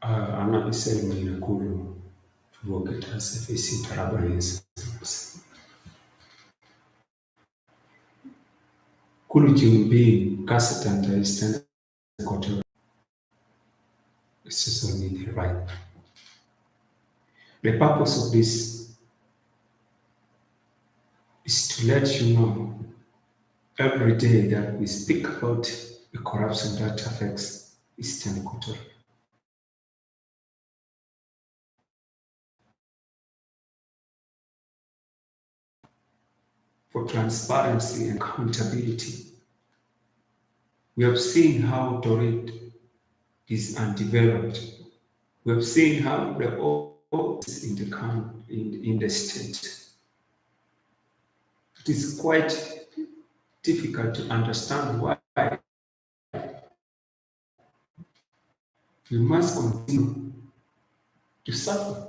anakisema inakulu tuoketa sefisi tarabarese kulu jumbi kasatanta Eastern Equatoria State right. The purpose of this is to let you know every day that we speak about the corruption that affects Eastern Equatoria. For transparency and accountability. We have seen how Dorrit is undeveloped. We have seen how the oil is in the state. It is quite difficult to understand why we must continue to suffer.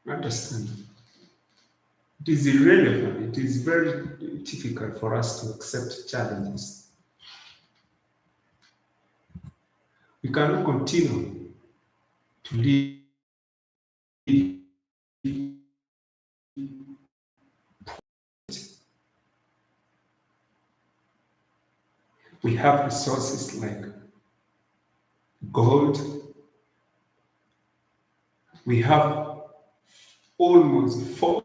Understand? It is irrelevant. It is very difficult for us to accept challenges. We cannot continue to live. We have resources like gold. We have almost 4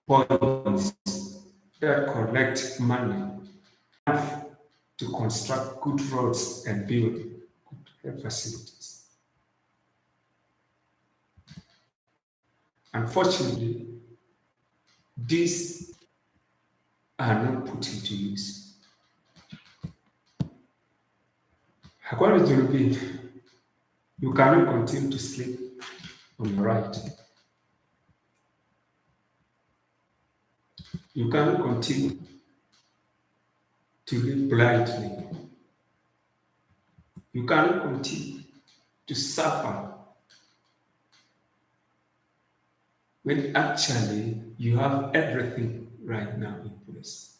points that collect money enough to construct good roads and build good facilities. Unfortunately, these are not put into use. According to Rubin, you cannot continue to sleep on your right. You cannot continue to live blindly. You cannot continue to suffer when actually you have everything right now in place.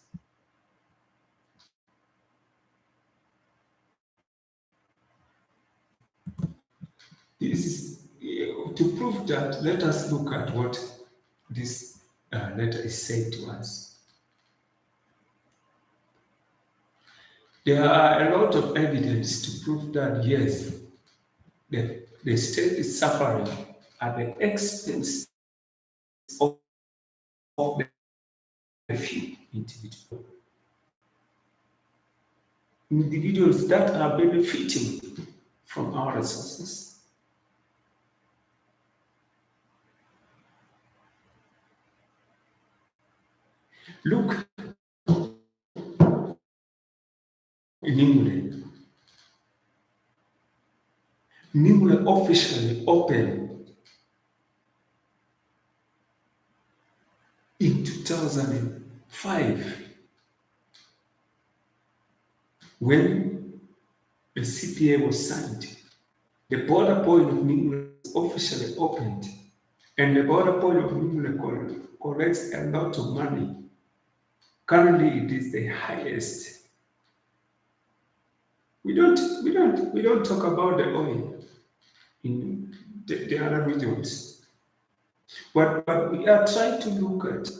This is to prove that. Let us look at what this letter is saying to us. There are a lot of evidence to prove that yes, the state is suffering at the expense of the few individuals that are benefiting from our resources. Look in England. Nimule officially opened in 2005 when the CPA was signed. The border point of Nimule was officially opened, and the border point of Nimule collects a lot of money. Currently, it is the highest. We don't talk about the oil in the other regions. But we are trying to look at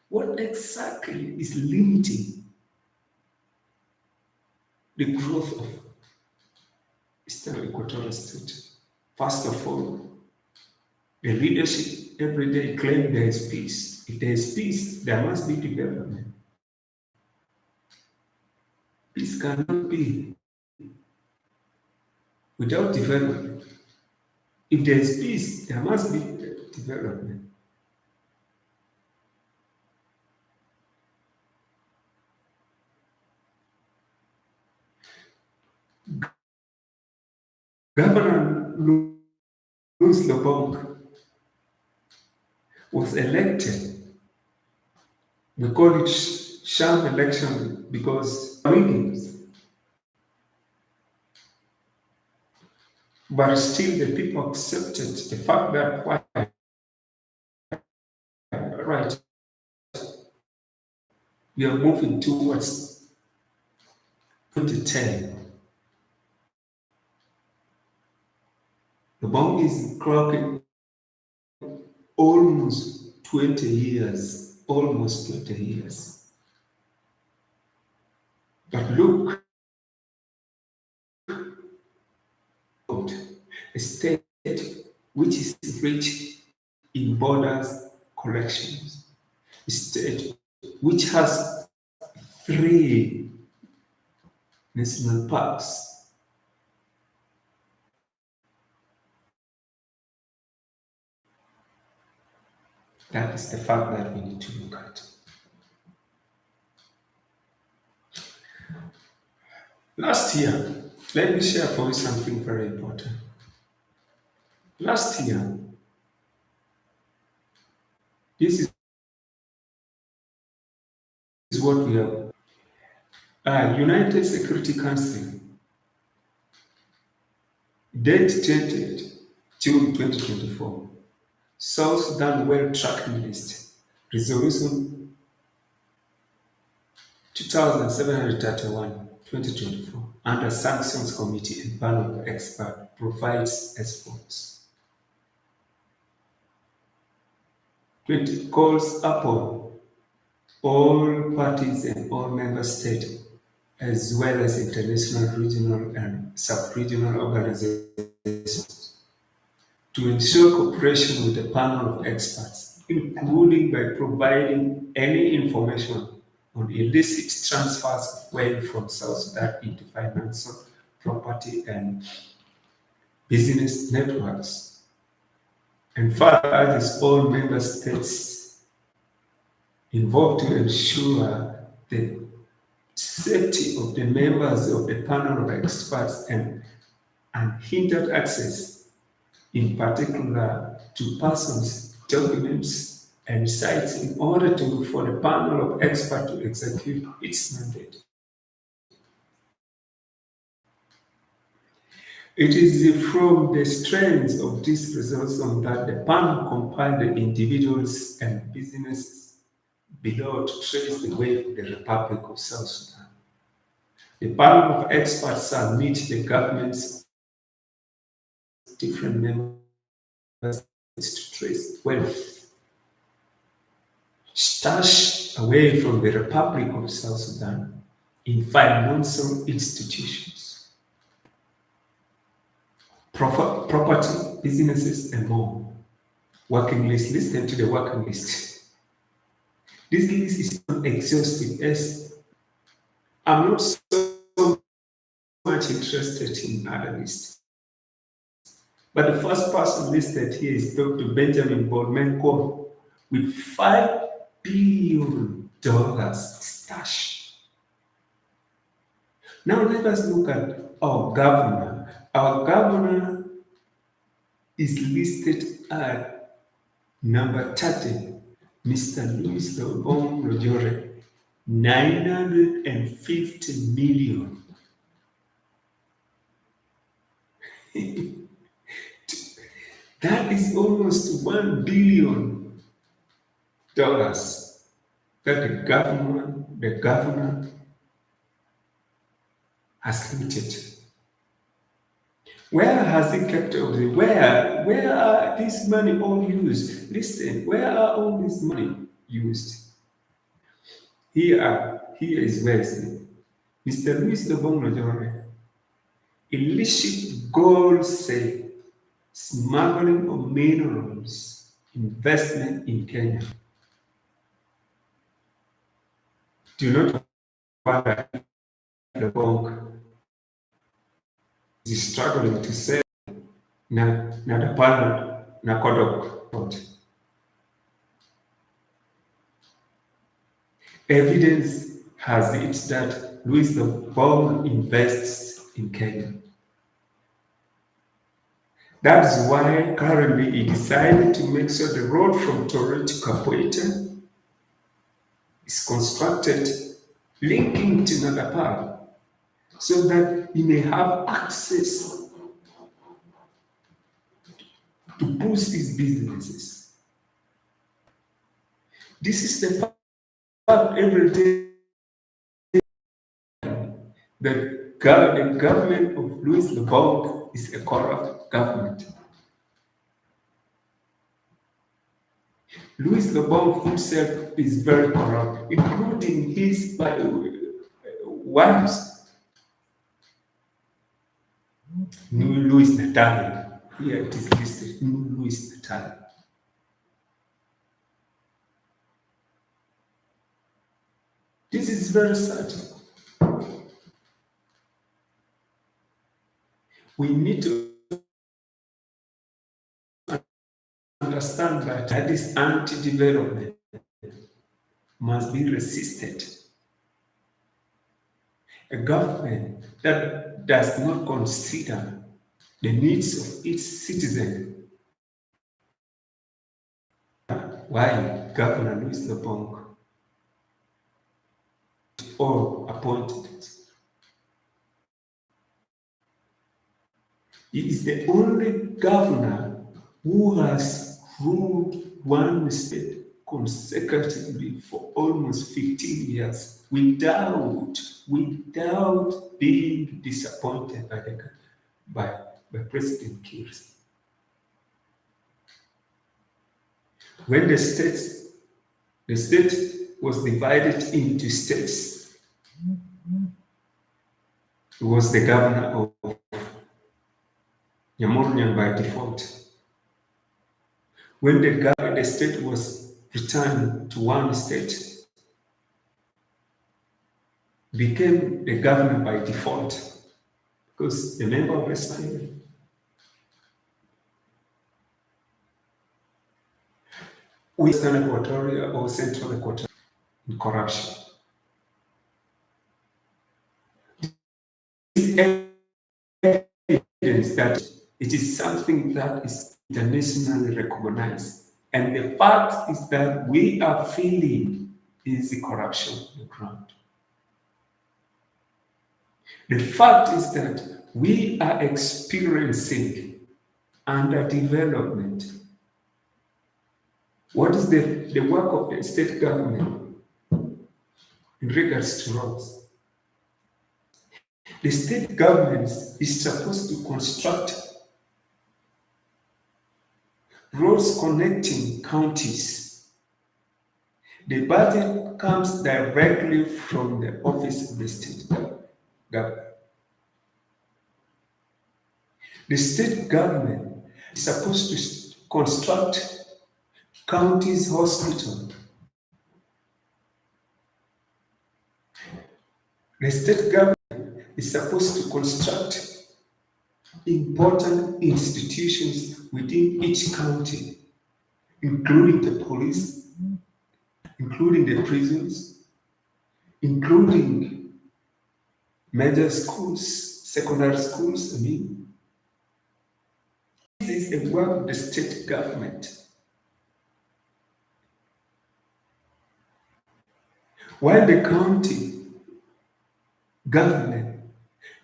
what exactly is limiting the growth of Eastern Equatoria State. First of all, the leadership every day claim there is peace. If there is peace, there must be development. Peace cannot be without development. If there is peace, there must be development. Governor Louis Lobong was elected. We call it sham election because winnings. But still the people accepted the fact that right, we are moving towards 2010. The bomb is clocking almost 20 years, almost 20 years. But look, a state which is rich in borders collections, a state which has 3 national parks. That is the fact that we need to look at. Last year, let me share for you something very important. Last year, this is what we have. United Security Council, date 20th June 2024, South Sudan Well Tracking List, Resolution 2731, 2024, under Sanctions Committee and panel of experts provides as follows. 20 calls upon all parties and all member states, as well as international, regional, and sub-regional organizations, to ensure cooperation with the panel of experts, including by providing any information on illicit transfers of wealth from South Sudan into financial, property, and business networks, and further urges all member states involved to ensure the safety of the members of the panel of experts and unhindered access, in particular to persons, documents, and sites, in order for the panel of experts to execute its mandate. It is from the strength of this resolution that the panel compiled the individuals and businesses below to trace the way of the Republic of South Sudan. The panel of experts submit the government's different members to trace wealth stashed away from the Republic of South Sudan in financial institutions, property, businesses, and more. Working list, listen to the working list. This list is not exhaustive, as I'm not so much interested in other lists. But the first person listed here is Dr. Benjamin Bolmenko with $5 billion stash. Now let us look at our governor. Our governor is listed at number 30, Mr. Louis Lobong Lojore, 950 million. That is almost $1 billion that the governor has limited. Where has he kept all the where are this money all used? Listen, where are all this money used? Here is where it's Mr. Louis Lobong Lojore, illicit gold sale, smuggling of minerals, investment in Kenya. Do not wonder if the bank is struggling to sell na the panel na Kodok. Evidence has it that Louis Lobong invests in Kenya. That's why currently he decided to make sure the road from Torre to Kapoita is constructed linking to Nagapal, so that he may have access to boost his businesses. This is the fact every day The government of Louis Leblanc is a corrupt government. Louis Leblanc himself is very corrupt, including his wives. New Louis Natal. Here it is listed, New Louis Natal. This is very sad. We need to understand that this anti-development must be resisted. A government that does not consider the needs of its citizens. Why Governor Louis Leblanc or appointed? He is the only governor who has ruled one state consecutively for almost 15 years without being disappointed by President Kiir. When the state was divided into states, he was the governor of Nyamurnyang by default. When the state was returned to one state, became the governor by default because the member of his family. Eastern Equatoria or Central Equatoria in corruption. This evidence that it is something that is internationally recognized. And the fact is that we are feeling is the corruption on the ground. The fact is that we are experiencing underdevelopment. What is the work of the state government in regards to roads? The state government is supposed to construct roads connecting counties. The budget comes directly from the office of the state government. The state government is supposed to construct counties hospital. The state government is supposed to construct important institutions within each county, including the police, including the prisons, including major schools, secondary schools, This is a work of the state government. While the county government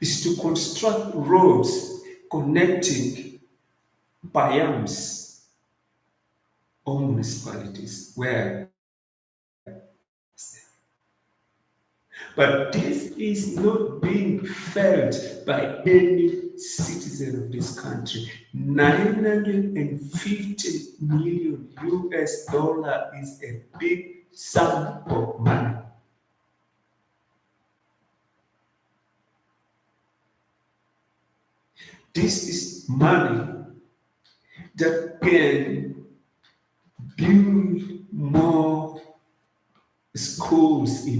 is to construct roads connecting bayams or municipalities where. But this is not being felt by any citizen of this country. $950 million is a big sum of money. This is money that can build more schools in